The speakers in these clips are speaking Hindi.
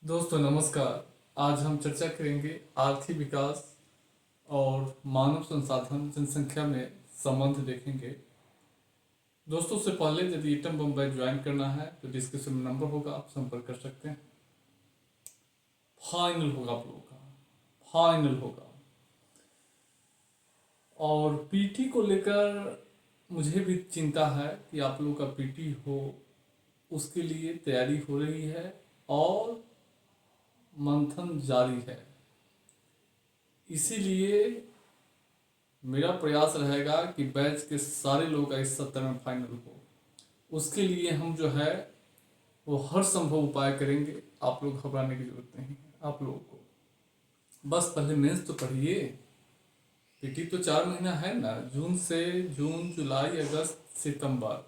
दोस्तों नमस्कार। आज हम चर्चा करेंगे आर्थिक विकास और मानव संसाधन जनसंख्या में संबंध देखेंगे। दोस्तों से पहले यदि एटम बम बैच ज्वाइन करना है तो डिस्क्रिप्शन में नंबर होगा, आप संपर्क कर सकते हैं। फाइनल होगा आप लोगों का, फाइनल होगा। और पीटी को लेकर मुझे भी चिंता है कि आप लोगों का पीटी हो, उसके लिए तैयारी हो रही है और मंथन जारी है। इसीलिए मेरा प्रयास रहेगा कि बैच के सारे लोग इस सत्र में फाइनल हो। उसके लिए हम जो है वो हर संभव उपाय करेंगे। आप लोग घबराने की जरूरत नहीं है। आप लोगों को बस पहले मेंस तो पढ़िए। पीटी तो 4 महीना है ना, जून जुलाई अगस्त सितंबर,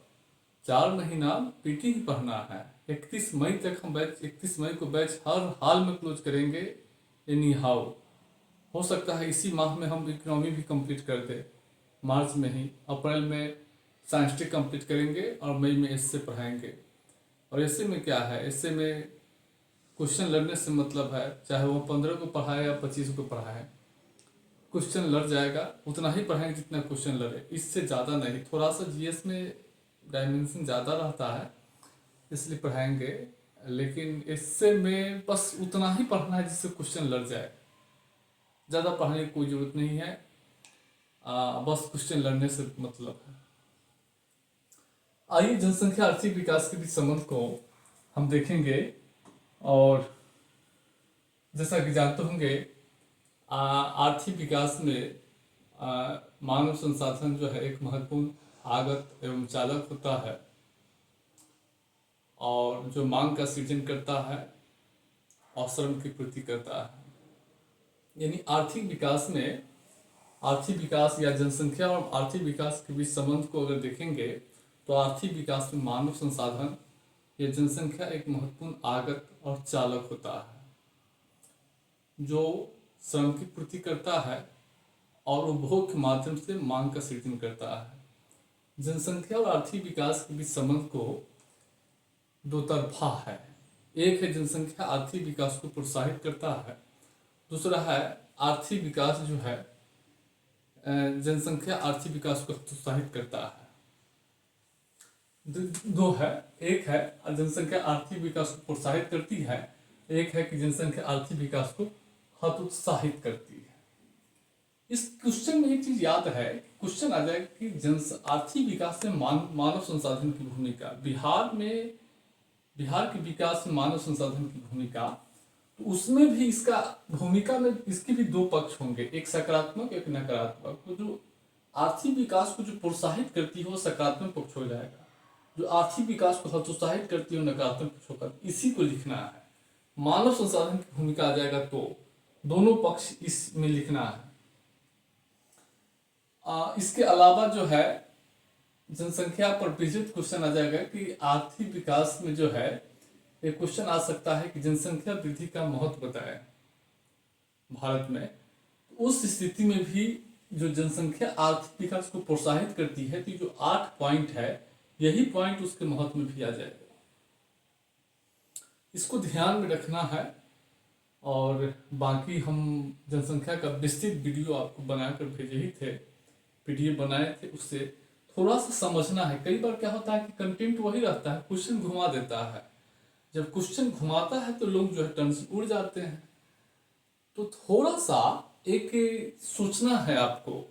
4 महीना पीटी ही पढ़ना है। 31 मई तक हम बैच 31 मई को बैच हर हाल में क्लोज करेंगे। एनी हाउ हो सकता है इसी माह में हम इकोनॉमी भी कंप्लीट कर दे, मार्च में ही। अप्रैल में साइंटिफिक कंप्लीट करेंगे और मई में इससे पढ़ाएंगे। और ऐसे में क्या है, ऐसे में क्वेश्चन लड़ने से मतलब है, चाहे वो 15 को पढ़ाए या 25 को पढ़ाए, क्वेश्चन लड़ जाएगा। उतना ही पढ़ाएंगे जितना क्वेश्चन लड़े, इससे ज़्यादा नहीं। थोड़ा सा जीएस में डायमेंशन ज़्यादा रहता है इसलिए पढ़ाएंगे, लेकिन इससे में बस उतना ही पढ़ना है जिससे क्वेश्चन लड़ जाए। ज़्यादा पढ़ने की कोई ज़रूरत नहीं है, बस क्वेश्चन लड़ने से मतलब है। आइए जनसंख्या आर्थिक विकास के बीच संबंध को हम देखेंगे। और जैसा कि जानते होंगे, आर्थिक विकास में मानव संसाधन जो है एक महत्वपूर्ण आगत एवं चालक होता है और जो मांग का सृजन करता है और श्रम की पूर्ति करता है। यानी आर्थिक विकास या जनसंख्या और आर्थिक विकास के बीच संबंध को अगर देखेंगे तो आर्थिक विकास में मानव संसाधन या जनसंख्या एक महत्वपूर्ण आगत और चालक होता है जो श्रम की पूर्ति करता है और उपभोग के माध्यम से मांग का सृजन करता है। जनसंख्या और आर्थिक विकास के बीच संबंध को दो तरफा है। एक है जनसंख्या आर्थिक विकास को प्रोत्साहित करता है, दूसरा है आर्थिक विकास जो है जनसंख्या आर्थिक विकास को प्रोत्साहित करता है। दो है, एक है जनसंख्या आर्थिक विकास को प्रोत्साहित करती है, एक है कि जनसंख्या आर्थिक विकास को हतोत्साहित करती है। इस क्वेश्चन में एक चीज याद है, क्वेश्चन आ जाए कि आर्थिक विकास में मानव संसाधन की भूमिका, बिहार के विकास में मानव संसाधन की भूमिका, तो उसमें भी इसका भूमिका में इसके भी दो पक्ष होंगे, एक सकारात्मक एक नकारात्मक। तो जो आर्थिक विकास को जो प्रोत्साहित करती है वो सकारात्मक पक्ष हो जाएगा, जो आर्थिक विकास को हतोत्साहित करती है नकारात्मक पक्ष होगा। इसी को लिखना है, मानव संसाधन की भूमिका आ जाएगा तो दोनों पक्ष इसमें लिखना है। इसके अलावा जो है जनसंख्या पर विस्तृत क्वेश्चन आ जाएगा कि आर्थिक विकास में जो है एक क्वेश्चन आ सकता है कि जनसंख्या वृद्धि का महत्व बताएं भारत में। उस स्थिति में भी जो जनसंख्या आर्थिक विकास को प्रोत्साहित करती है, तो जो 8 पॉइंट है यही पॉइंट उसके महत्व में भी आ जाएगा। इसको ध्यान में रखना है। और बाकी हम जनसंख्या का विस्तृत वीडियो आपको बनाकर भेजे ही थे, पीडीएफ बनाए थे, उससे थोड़ा सा समझना है। कई बार क्या होता है कि कंटेंट वही रहता है, क्वेश्चन घुमा देता है। जब क्वेश्चन घुमाता है तो लोग जो है टर्न से उड़ जाते हैं। तो थोड़ा सा एक सोचना है आपको।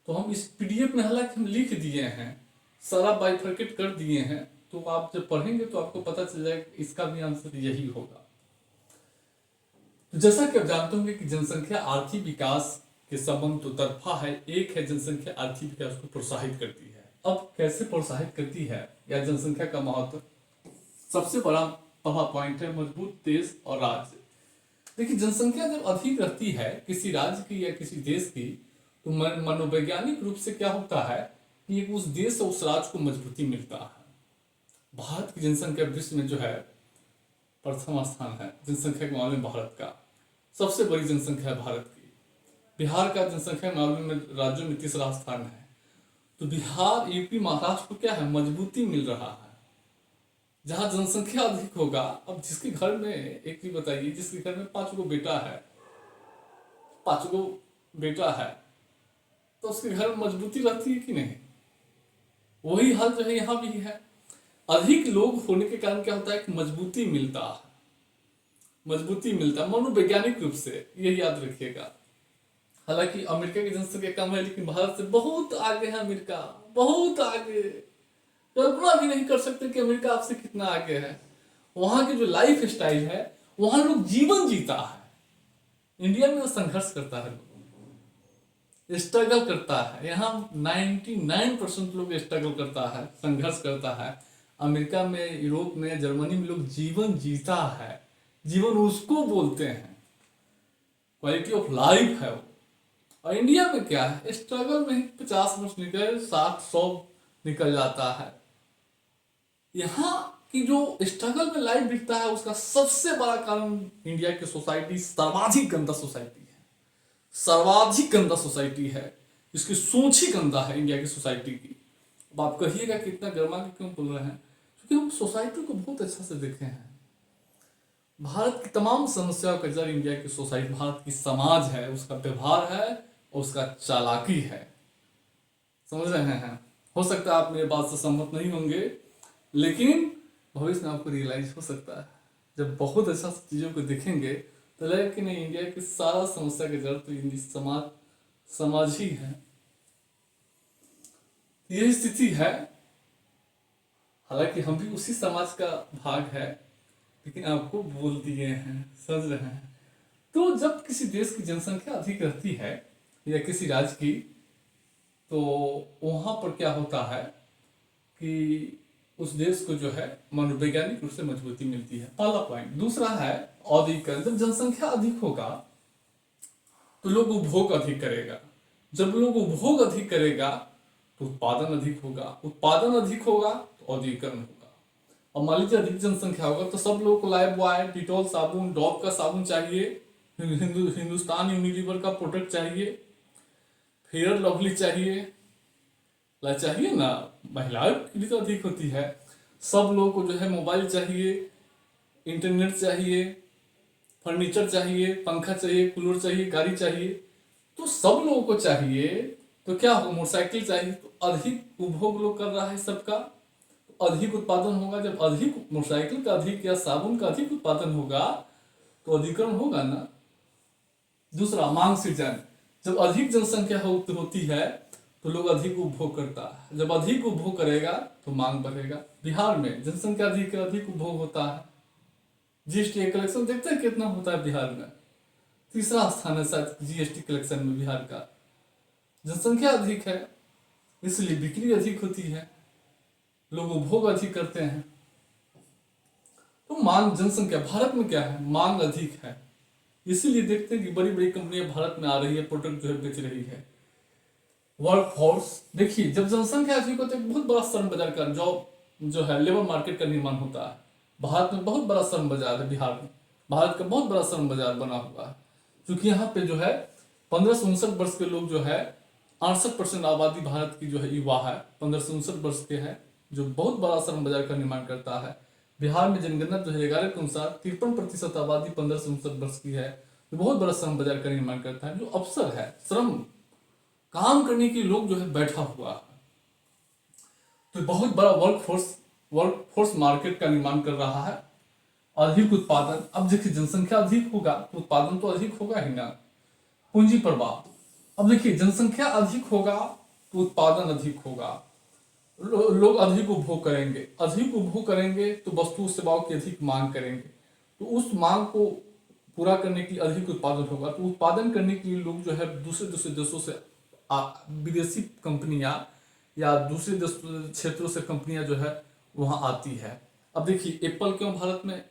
तो हम इस पीडीएफ में हालांकि हम लिख दिए हैं, सारा बाइफरकेट कर दिए हैं, तो आप जब पढ़ेंगे तो आपको पता चल जाएगा इसका भी आंसर यही होगा। तो जैसा कि आप जानते होंगे कि जनसंख्या आर्थिक विकास के संबंध दो तरफा है। एक है जनसंख्या आर्थिक विकास को प्रोत्साहित करती है। अब कैसे प्रोत्साहित करती है या जनसंख्या का महत्व, सबसे बड़ा पहला पॉइंट है मजबूत देश और राज्य। देखिए, जनसंख्या जब अधिक रहती है किसी राज्य की या किसी देश की, तो मनोवैज्ञानिक रूप से क्या होता है कि उस देश और उस राज्य को मजबूती मिलता है। भारत की जनसंख्या विश्व में जो है प्रथम स्थान है जनसंख्या के मामले में। भारत का सबसे बड़ी जनसंख्या है भारत की। बिहार का जनसंख्या के मामले में राज्यों में तीसरा स्थान है। तो बिहार, यूपी, महाराष्ट्र को क्या है, मजबूती मिल रहा है। जहाँ जनसंख्या अधिक होगा, अब जिसके घर में, एक ही बताइए, जिसके घर में 5 गो बेटा है, 5 गो बेटा है, तो उसके घर में मजबूती रहती है कि नहीं? वही हाल जो है यहाँ भी है। अधिक लोग होने के कारण क्या होता है कि मजबूती मिलता है, मजबूती मिलता है मनोवैज्ञानिक रूप से, ये याद रखिएगा। हालांकि अमेरिका की जनसंख्या कम है, लेकिन भारत से बहुत आगे है अमेरिका, बहुत आगे। कल्पना भी नहीं कर सकते कि अमेरिका आपसे कितना आगे है। वहां की जो लाइफ स्टाइल है, वहां लोग जीवन जीता है। इंडिया में संघर्ष करता है, लोग स्ट्रगल करता है। यहाँ 99% लोग स्ट्रगल करता है, संघर्ष करता है। अमेरिका में, यूरोप में, जर्मनी में लोग जीवन जीता है। जीवन उसको बोलते हैं, क्वालिटी ऑफ लाइफ है वो। और इंडिया में क्या है, स्ट्रगल में ही 50 वर्ष निकल, 60 100 निकल जाता है। यहाँ की जो स्ट्रगल में लाइफ दिखता है, उसका सबसे बड़ा कारण इंडिया की सोसाइटी सर्वाधिक गंदा सोसाइटी है, सर्वाधिक गंदा सोसाइटी है। इसकी सोच ही गंदा है इंडिया की सोसाइटी की। अब आप कहिएगा कि इतना गर्मा के क्यों बोल रहे हैं? क्योंकि हम सोसाइटी को बहुत अच्छा से देखे हैं। भारत की तमाम समस्याओं का जड़ इंडिया की सोसाइटी, भारत की समाज है, उसका व्यवहार है और उसका चालाकी है। समझ रहे हैं? हो सकता है आप मेरे बात से सहमत नहीं होंगे, लेकिन भविष्य में आपको रियलाइज हो सकता है, जब बहुत अच्छा चीजों को देखेंगे तो लगेगा कि नहीं, इंडिया की सारा समस्या के जड़ तो इंडिया समाज ही है। यही स्थिति है। हालांकि हम भी उसी समाज का भाग है, लेकिन आपको बोल दिए हैं, समझ रहे हैं? तो जब किसी देश की जनसंख्या अधिक रहती है या किसी राज्य की, तो वहां पर क्या होता है कि उस देश को जो है मनोवैज्ञानिक रूप से मजबूती मिलती है, पहला पॉइंट। दूसरा है औद्योगिकरण। जब जनसंख्या अधिक होगा तो लोग उपभोग अधिक करेगा। जब लोग उपभोग अधिक करेगा तो उत्पादन अधिक होगा, उत्पादन अधिक होगा तो औद्योगिकरण होगा। और मान लीजिए अधिक जनसंख्या होगा तो सब लोगों को लाइफ बॉय, डिटॉल साबुन, डॉव का साबुन चाहिए, हिंदुस्तान यूनिलीवर का प्रोडक्ट चाहिए, फेयर लवली चाहिए, ला चाहिए ना। महिलाओं की भी तो अधिक होती है। सब लोगों को जो है मोबाइल चाहिए, इंटरनेट चाहिए, फर्नीचर चाहिए, पंखा चाहिए, कूलर चाहिए, गाड़ी चाहिए। तो सब लोगों को चाहिए, तो क्या होगा, मोटरसाइकिल चाहिए, तो अधिक उपभोग लोग कर रहा है सबका, तो अधिक उत्पादन होगा। जब अधिक मोटरसाइकिल का अधिक या साबुन का अधिक उत्पादन होगा तो अधिकरण होगा ना। दूसरा, मांग सृजन। जब अधिक जनसंख्या होती है तो लोग अधिक उपभोग करता है। जब अधिक उपभोग करेगा तो मांग बढ़ेगा। बिहार में जनसंख्या अधिक है, अधिक उपभोग होता है। जीएसटी कलेक्शन देखते हैं कितना होता है बिहार में, तीसरा स्थान है शायद जीएसटी कलेक्शन में बिहार का। जनसंख्या अधिक है इसलिए बिक्री अधिक होती है, लोग उपभोग अधिक करते हैं। तो मांग, जनसंख्या, भारत में क्या है, मांग अधिक है, इसीलिए देखते हैं कि बड़ी बड़ी कंपनियां भारत में आ रही है, प्रोडक्ट जो है बेच रही है। वर्क फोर्स, देखिए जब जनसंख्या अधिक होती है, बहुत बड़ा श्रम बाजार का जॉब जो है, लेबर मार्केट का निर्माण होता है। भारत में बहुत बड़ा श्रम बाजार है, बिहार में भारत का बहुत बड़ा श्रम बाजार बना हुआ है। क्योंकि यहाँ पे जो है 15 से 59 वर्ष के लोग जो है, 68% आबादी भारत की जो है युवा है, 15 से 59 वर्ष के हैं, जो बहुत बड़ा श्रम बाजार का निर्माण करता है। बिहार में जनगणना 2011 के अनुसार 53% आबादी 15 से 59 वर्ष की है, जो बहुत बड़ा श्रम बाजार का निर्माण करता है। जो अवसर है, श्रम काम करने के लोग जो है बैठा हुआ है, तो बहुत बड़ा वर्क फोर्स मार्केट का निर्माण कर रहा है। अधिक उत्पादन, अब देखिए जनसंख्या अधिक होगा तो उत्पादन तो अधिक होगा ही ना। पूंजी प्रवाह, अब देखिए जनसंख्या अधिक होगा तो उत्पादन अधिक होगा, लोग अधिक उपभोग करेंगे, अधिक उपभोग करेंगे तो वस्तु सेवाओं की अधिक मांग करेंगे, तो उस मांग को पूरा करने के लिए अधिक उत्पादन होगा। तो उत्पादन करने के लिए लोग जो है दूसरे दूसरे देशों से विदेशी कंपनियां या दूसरे क्षेत्रों से कंपनियां जो है वहां आती है। अब देखिए एप्पल क्यों भारत में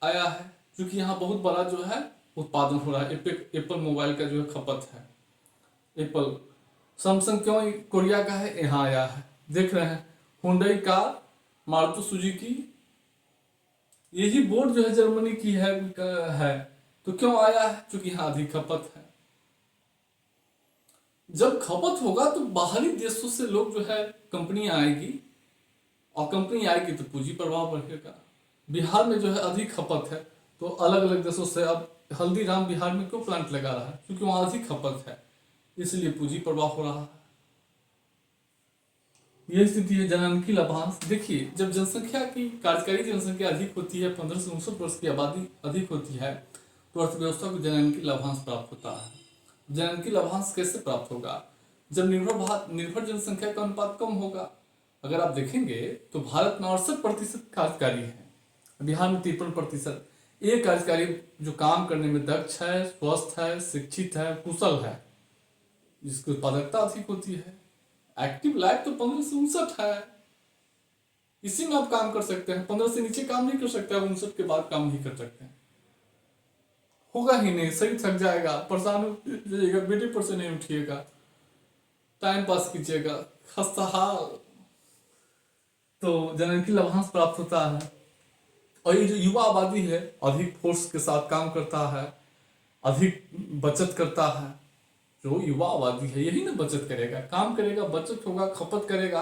आया है, क्योंकि यहाँ बहुत बड़ा जो है उत्पादन हो रहा है। एप्पल मोबाइल का जो है खपत है। एप्पल, सैमसंग क्यों कोरिया का है, यहाँ आया है। देख रहे हैं हुंडई कार, मारुति सुजुकी, यही बोर्ड जो है जर्मनी की है। तो क्यों आया है, क्योंकि यहाँ अधिक खपत है। जब खपत होगा तो बाहरी देशों से लोग जो है कंपनियां आएगी और कंपनी आएगी तो पूंजी प्रभाव बढ़ेगा। बिहार में जो है अधिक खपत है, तो अलग अलग देशों से अब हल्दीराम बिहार में क्यों प्लांट लगा रहा है? क्योंकि वहाँ अधिक खपत है, इसलिए पूंजी प्रभाव हो रहा है। यह स्थिति है जनन लाभांश। देखिए, जब जनसंख्या की कार्यकारी जनसंख्या अधिक होती है, 15 से 59 वर्ष की आबादी अधिक होती है, तो अर्थव्यवस्था को जनन लाभांश प्राप्त होता है। जनन लाभांश कैसे प्राप्त होगा? जब निर्भर जनसंख्या का अनुपात कम होगा। अगर आप देखेंगे तो भारत में 68% कार्यकारी है, बिहार में 53%। एक कार्यकारी जो काम करने में दक्ष है, स्वस्थ है, शिक्षित है, कुशल है, जिसकी उत्पादकता अधिक होती है। एक्टिव लाइफ तो 15 से 59 है, इसी में आप काम कर सकते हैं। 15 से नीचे काम नहीं कर सकते, आप 59 के बाद काम नहीं कर सकते हैं। होगा ही नहीं, शरीर थक जाएगा, परेशान हो जाइएगा, बेटे पर से नहीं उठिएगा, टाइम पास कीजिएगा, खस्ता हाल। तो जनन लाभांश प्राप्त होता है। और ये जो युवा आबादी है अधिक फोर्स के साथ काम करता है, अधिक बचत करता है। जो युवा आबादी है यही ना बचत करेगा, काम करेगा, बचत होगा, खपत करेगा।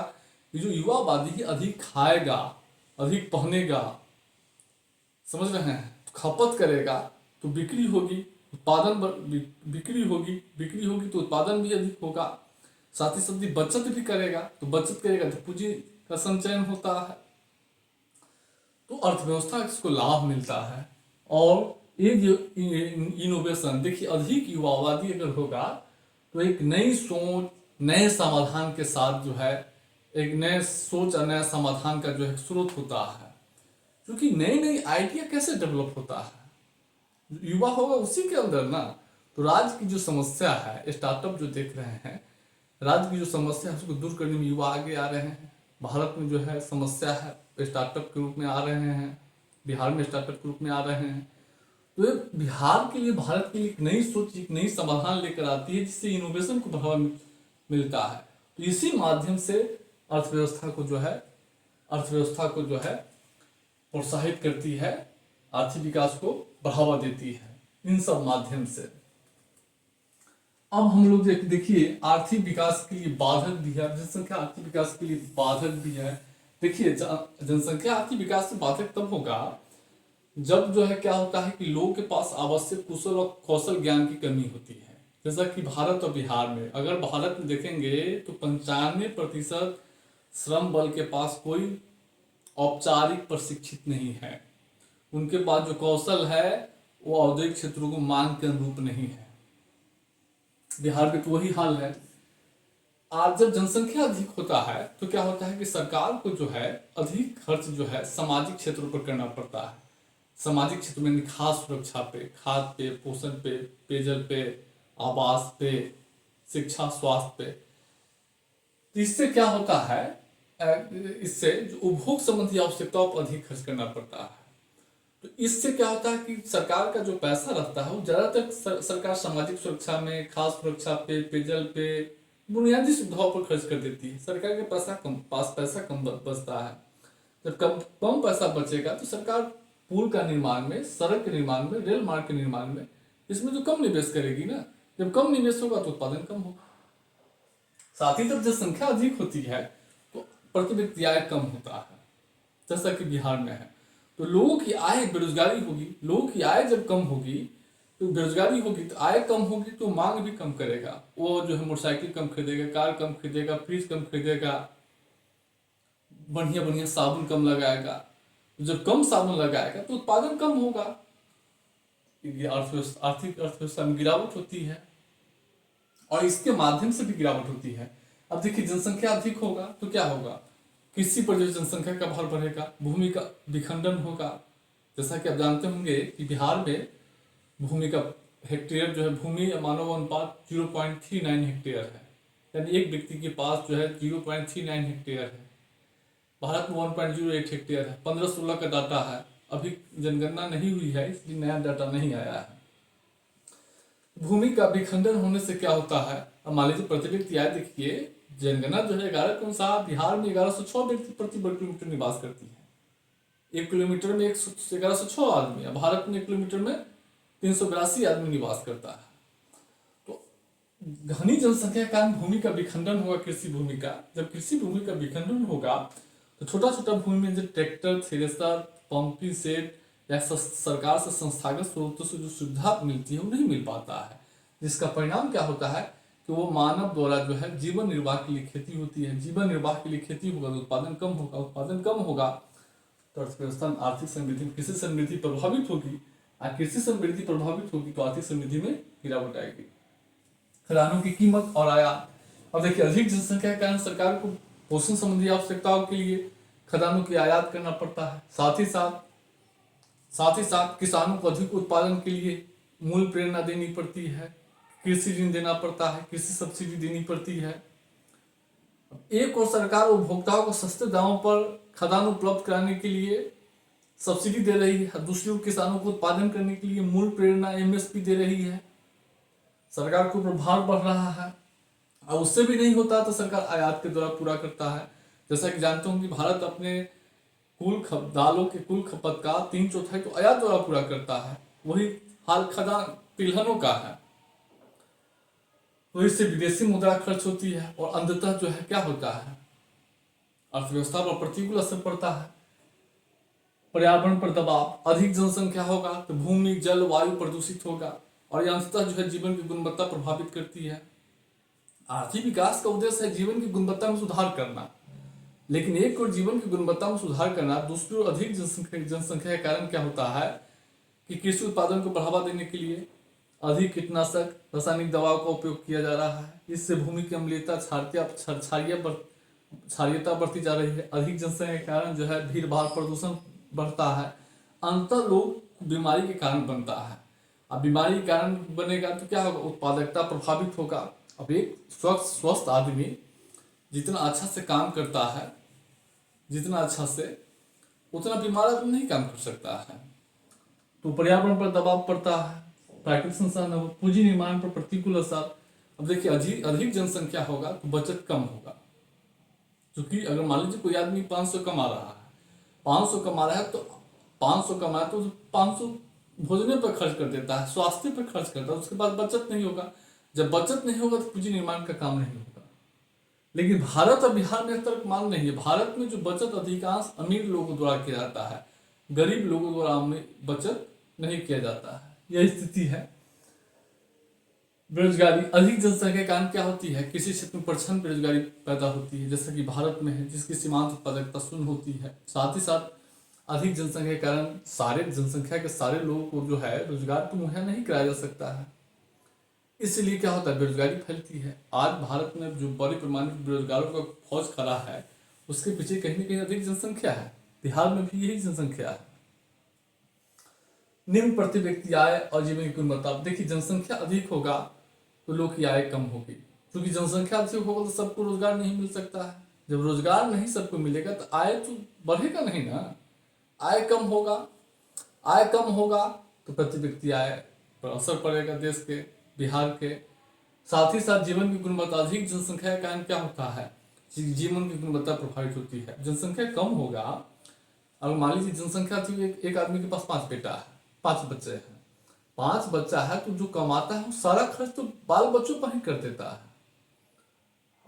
ये जो युवा आबादी है अधिक खाएगा, अधिक पहनेगा, समझ रहे हैं, खपत करेगा तो बिक्री होगी, बिक्री होगी तो उत्पादन भी अधिक होगा। साथ ही साथ बचत भी करेगा, तो बचत करेगा तो पूंजी का संचयन होता है, तो अर्थव्यवस्था इसको लाभ मिलता है। और ये जो इनोवेशन, देखिए अधिक युवा आबादी अगर होगा तो एक नई सोच, नए समाधान के साथ जो है एक नए सोच और नया समाधान का जो है स्रोत होता है। क्योंकि नई नई आइडिया कैसे डेवलप होता है? युवा होगा उसी के अंदर ना। तो राज्य की जो समस्या है, स्टार्टअप जो देख रहे हैं, राज्य की जो समस्या है उसको दूर करने में युवा आगे आ रहे हैं। भारत में जो है समस्या है स्टार्टअप के रूप में आ रहे हैं, बिहार में स्टार्टअप के रूप में आ रहे हैं। तो ये बिहार के लिए, भारत के लिए एक नई सोच, एक नई समाधान लेकर आती है, जिससे इनोवेशन को बढ़ावा मिलता है। तो इसी माध्यम से अर्थव्यवस्था को जो है प्रोत्साहित करती है, आर्थिक विकास को बढ़ावा देती है इन सब माध्यम से। अब हम लोग देखिए आर्थिक विकास के लिए बाधक भी है, जनसंख्या आर्थिक विकास के लिए बाधक भी है। देखिए जनसंख्या आर्थिक विकास से बाधक तब होगा जब जो है क्या होता है कि लोगों के पास आवश्यक कुशल और कौशल ज्ञान की कमी होती है। जैसा कि भारत और बिहार में, अगर भारत में देखेंगे तो 95% श्रम बल के पास कोई औपचारिक प्रशिक्षित नहीं है। उनके पास जो कौशल है वो औद्योगिक क्षेत्रों को मांग के अनुरूप नहीं है। बिहार में तो वही हाल है। आज जब जनसंख्या अधिक होता है तो क्या होता है कि सरकार को जो है अधिक खर्च जो है सामाजिक क्षेत्रों पर करना पड़ता है। सामाजिक क्षेत्र में खाद्य सुरक्षा पे, खाद पे, पोषण पे, पेयजल पे, आवास पे, शिक्षा, स्वास्थ्य पे। तो इससे क्या होता है, इससे जो उपभोग संबंधी आवश्यकताओं पर अधिक खर्च करना पड़ता है। तो इससे क्या होता है कि सरकार का जो पैसा रहता है वो ज्यादातर सरकार सामाजिक सुरक्षा में, खाद्य सुरक्षा पे, पेयजल पे, बुनियादी सुविधाओं पर खर्च कर देती है। सरकार के पास पैसा कम बचता है। जब कम पैसा बचेगा तो सरकार पुल का निर्माण में, सड़क के निर्माण में, रेल मार्ग के निर्माण में, इसमें जो कम निवेश करेगी ना। जब कम निवेश होगा तो उत्पादन कम होगा। साथ ही जब जनसंख्या अधिक होती है तो प्रति व्यक्ति आय कम होता है, जैसा कि बिहार में है। तो लोगों की आय, बेरोजगारी होगी, लोगों की आय जब कम होगी तो बेरोजगारी होगी, तो आय कम होगी तो मांग भी कम करेगा। वो जो है मोटरसाइकिल कम खरीदेगा, कार कम खरीदेगा, फ्रिज कम खरीदेगा, बढ़िया बढ़िया साबुन कम लगाएगा। जब कम साबुन लगाएगा तो उत्पादन कम होगा, आर्थिक अर्थव्यवस्था में गिरावट होती है और इसके माध्यम से भी गिरावट होती है। अब देखिए जनसंख्या अधिक होगा तो क्या होगा, कृषि पर जो जनसंख्या का भार बढ़ेगा, भूमि का विखंडन होगा। जैसा कि आप जानते होंगे कि बिहार में भूमि का हेक्टेयर जो है, भूमि मानव अनुपात 0.39 हेक्टेयर है, यानी एक व्यक्ति के पास जो है 0.39 हेक्टेयर है। भारत में 1.08 हेक्टेयर है। 15-16 का डाटा है, अभी जनगणना नहीं हुई है इसलिए नया डाटा नहीं आया है। भूमि का विखंडन होने से क्या होता है, अब मान लीजिए प्रति व्यक्ति आय, देखिए जनगणना जो है 11 के अनुसार बिहार में 1106 व्यक्ति प्रति वर्ग किलोमीटर निवास करती है। 1 किलोमीटर में 1106 आदमी है, भारत में 1 किलोमीटर में 382 आदमी निवास करता है। तो घनी जनसंख्या के कारण भूमि का विखंडन होगा, कृषि भूमि का। जब कृषि भूमि का विखंडन होगा तो छोटा छोटा भूमि में जो ट्रैक्टर, थ्रेसर, पंपिंग सेट या सरकार से संस्थागत स्रोतों से जो सुविधा मिलती है वो नहीं मिल पाता है, जिसका परिणाम क्या होता है कि वो मानव द्वारा जो है जीवन निर्वाह के लिए खेती होती है। जीवन निर्वाह के लिए खेती होगा तो उत्पादन कम होगा, उत्पादन कम होगा तो अर्थव्यवस्था में आर्थिक समृद्धि, कृषि समृद्धि प्रभावित होगी। और कृषि समृद्धि प्रभावित होगी तो आर्थिक समृद्धि में गिरावट आएगी। खदानों की कीमत और आयात। अब देखिए, अधिक जनसंख्या के कारण सरकार को पोषण संबंधी आवश्यकताओं के लिए खदानों की आयात करना पड़ता है। साथ ही साथ किसानों को अधिक उत्पादन के लिए मूल प्रेरणा देनी पड़ती है, कृषि ऋण देना पड़ता है, कृषि सब्सिडी देनी पड़ती है। एक और सरकार उपभोक्ताओं को सस्ते दामों पर खदान उपलब्ध कराने के लिए सब्सिडी दे रही है, दूसरी ओर किसानों को उत्पादन करने के लिए मूल प्रेरणा एमएसपी दे रही है। सरकार को प्रभार बढ़ रहा है। और उससे भी नहीं होता तो सरकार आयात के द्वारा पूरा करता है। जैसा कि जानते होंगे, भारत अपने दालों के कुल खपत का 3/4 तो आयात द्वारा पूरा करता है। वही हाल खदान तिलहनों का है। तो इससे विदेशी मुद्रा खर्च होती है और अंततः जो है क्या होता है, अर्थव्यवस्था पर प्रतिकूल असर पड़ता है। पर्यावरण पर दबाव। अधिक जनसंख्या होगा तो भूमि, जल, वायु प्रदूषित होगा और यह अंततः जो है जीवन की गुणवत्ता प्रभावित करती है। आर्थिक विकास का उद्देश्य है जीवन की गुणवत्ता में सुधार करना, लेकिन एक और जीवन की गुणवत्ता में सुधार करना, दूसरी ओर अधिक जनसंख्या के कारण क्या होता है कि कृषि उत्पादन को बढ़ावा देने के लिए अधिक कीटनाशक, रासायनिक दवाओं का उपयोग किया जा रहा है। इससे भूमि की अम्लीयता, क्षारीयता बढ़ती जा रही है। अधिक जनसंख्या के कारण जो है भीड़ भाड़, प्रदूषण बढ़ता है। अंतर लोग बीमारी के कारण बनता है। अब बीमारी के कारण बनेगा तो क्या होगा, उत्पादकता प्रभावित होगा। अब एक स्वस्थ आदमी जितना अच्छा से काम करता है, जितना अच्छा से, उतना बीमार आदमी नहीं काम कर सकता है। तो पर्यावरण पर दबाव पड़ता है, प्राकृतिक संसाधन, पूंजी निर्माण पर प्रतिकूल असर। अब देखिए, अधिक जनसंख्या होगा तो बचत कम होगा, क्योंकि अगर मान लीजिए कोई आदमी 500 कमा रहा है, 500 कमा रहा है तो 500 भोजने पर खर्च कर देता है, स्वास्थ्य पर खर्च करता है, उसके बाद बचत नहीं होगा। जब बचत नहीं होगा तो पूंजी निर्माण का काम नहीं होगा। लेकिन भारत और बिहार में तर्क मान नहीं है। भारत में जो बचत अधिकांश अमीर लोगों द्वारा किया जाता है, गरीब लोगों द्वारा बचत नहीं किया जाता है। यह स्थिति है। बेरोजगारी। अधिक जनसंख्या के कारण क्या होती है, किसी क्षेत्र में प्रचंड बेरोजगारी पैदा होती है, जैसा कि भारत में है, जिसकी सीमांत उत्पादकता शून्य होती है। साथ ही साथ अधिक जनसंख्या के कारण जनसंख्या के सारे लोगों को जो है रोजगार तो मुहैया नहीं कराया जा सकता है। इसलिए क्या होता है, बेरोजगारी फैलती है। आज भारत में जो बड़े पैमाने पर बेरोजगारों का फौज खड़ा है, उसके पीछे कहीं ना कहीं अधिक जनसंख्या है। बिहार में भी यही जनसंख्या है। निम्न प्रति व्यक्ति आय और जीवन की गुणवत्ता। देखिए, जनसंख्या अधिक होगा तो लोग की आय कम होगी, क्योंकि जनसंख्या अधिक होगा तो सबको रोजगार नहीं मिल सकता है। जब रोजगार नहीं सबको मिलेगा तो आय तो बढ़ेगा नहीं ना। आय कम होगा तो प्रति व्यक्ति आय पर असर पड़ेगा देश के, बिहार के। साथ ही साथ जीवन की गुणवत्ता। अधिक जनसंख्या के कारण क्या होता है, जीवन की गुणवत्ता प्रभावित होती है। जनसंख्या कम होगा, अगर मान लीजिए जनसंख्या थी, एक आदमी के पास 5 बेटा है, 5 बच्चे हैं, 5 बच्चा है, तो जो कमाता है वो सारा खर्च तो बाल बच्चों पर ही कर देता है।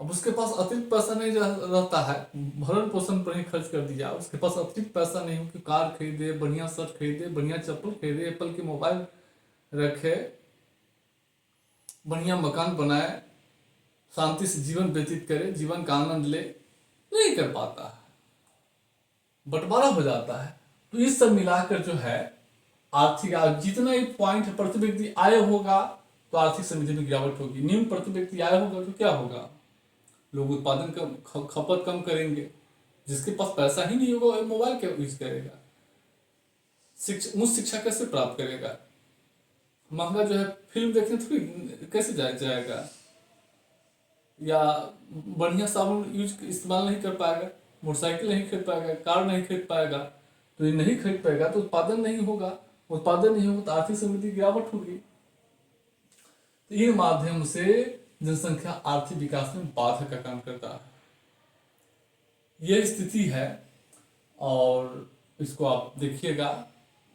अब उसके पास अतिरिक्त पैसा नहीं रहता है, भरण पोषण पर ही खर्च कर दिया। उसके पास अतिरिक्त पैसा नहीं हो कि कार खरीदे, बढ़िया शर्ट खरीदे, बढ़िया चप्पल खरीदे, एप्पल के मोबाइल रखे, बढ़िया मकान बनाए, शांति से जीवन व्यतीत करे, जीवन का आनंद ले, नहीं कर पाता है, बंटवारा हो जाता है। तो इस सब मिलाकर जो है आर्थिक, जितना ही पॉइंट है, प्रति व्यक्ति आय होगा तो आर्थिक समृद्धि में गिरावट होगी। निम्न प्रति व्यक्ति आय होगा तो क्या होगा, लोग उत्पादन कम, खपत कम करेंगे। जिसके पास पैसा ही नहीं होगा वो मोबाइल क्या यूज करेगा, उच्च शिक्षा कैसे प्राप्त करेगा, महंगा जो है फिल्म देखने थोड़ी कैसे जाएगा, या बढ़िया साबुन इस्तेमाल नहीं कर पाएगा, मोटरसाइकिल नहीं खरीद पाएगा, कार नहीं खरीद पाएगा। तो ये नहीं खरीद पाएगा तो उत्पादन नहीं होगा तो आर्थिक समृद्धि गिरावट होगी। तो इन माध्यम से जनसंख्या आर्थिक विकास में बाधा का काम करता है। यह स्थिति है और इसको आप देखिएगा।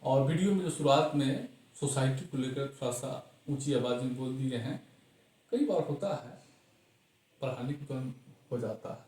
और वीडियो में जो शुरुआत में सोसाइटी को लेकर थोड़ा सा ऊंची आवाज में बोल दिए हैं, कई बार होता है, पढ़ाने की तो हो जाता है।